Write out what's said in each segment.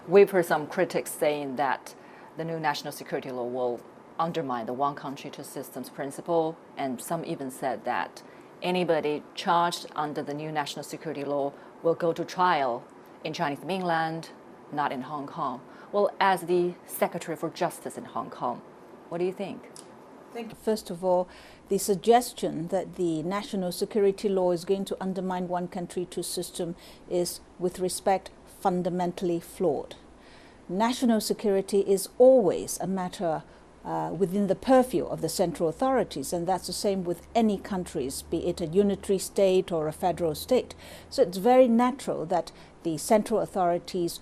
we've heard some critics saying that the new national security law will undermine the one country, two systems principle, and some even said that anybody charged under the new national security law will go to trial in Chinese mainland, not in Hong Kong. Well, as the Secretary for Justice in Hong Kong, what do you think? First of all, the suggestion that the national security law is going to undermine one country, two system is, with respect, fundamentally flawed. National security is always a matter within the purview of the central authorities, and that's the same with any countries, be it a unitary state or a federal state. So it's very natural that the central authorities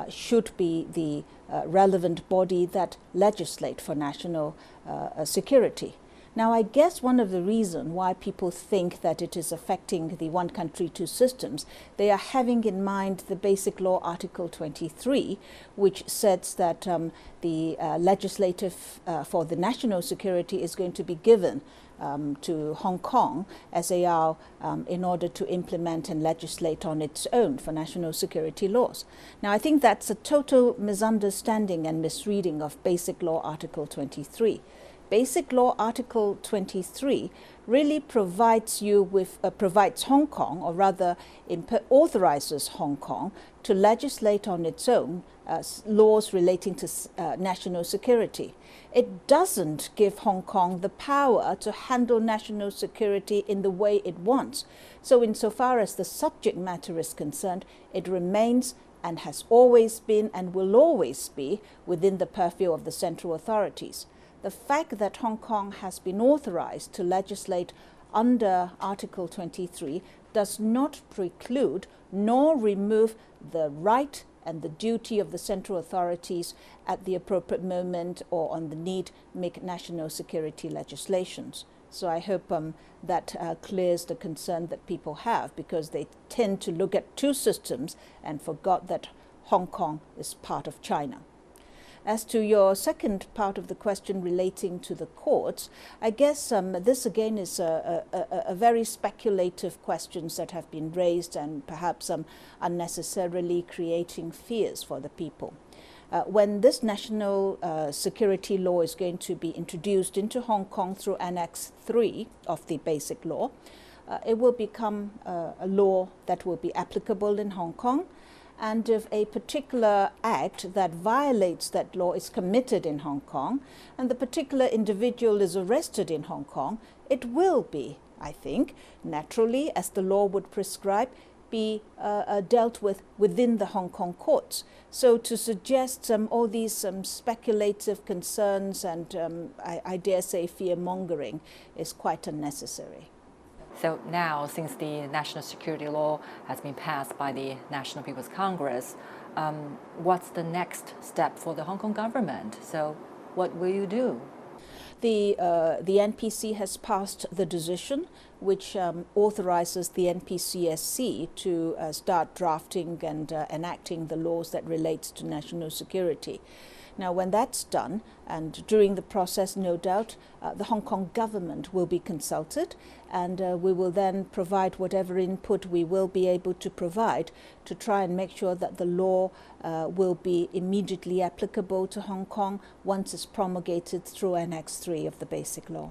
should be the relevant body that legislate for national security. Now, I guess one of the reasons why people think that it is affecting the one country, two systems, they are having in mind the Basic Law Article 23, which says that the legislative for the national security is going to be given to Hong Kong as in order to implement and legislate on its own for national security laws. Now, I think that's a total misunderstanding and misreading of Basic Law Article 23. Basic Law Article 23 really provides Hong Kong, or rather authorizes Hong Kong to legislate on its own laws relating to national security. It doesn't give Hong Kong the power to handle national security in the way it wants. So insofar as the subject matter is concerned, it remains and has always been and will always be within the purview of the central authorities. The fact that Hong Kong has been authorized to legislate under Article 23 does not preclude nor remove the right and the duty of the central authorities at the appropriate moment or on the need make national security legislations. So I hope that clears the concern that people have, because they tend to look at two systems and forgot that Hong Kong is part of China. As to your second part of the question relating to the courts, I guess this again is a very speculative questions that have been raised and perhaps unnecessarily creating fears for the people. When this national security law is going to be introduced into Hong Kong through Annex 3 of the Basic Law, it will become a law that will be applicable in Hong Kong. And if a particular act that violates that law is committed in Hong Kong and the particular individual is arrested in Hong Kong, it will be, I think, naturally, as the law would prescribe, be dealt with within the Hong Kong courts. So to suggest all these speculative concerns and I dare say fear-mongering is quite unnecessary. So now, since the national security law has been passed by the National People's Congress, what's the next step for the Hong Kong government? So what will you do? The NPC has passed the decision which authorizes the NPCSC to start drafting and enacting the laws that relates to national security. Now, when that's done, and during the process, no doubt, the Hong Kong government will be consulted, and we will then provide whatever input we will be able to provide to try and make sure that the law will be immediately applicable to Hong Kong once it's promulgated through Annex 3 of the Basic Law.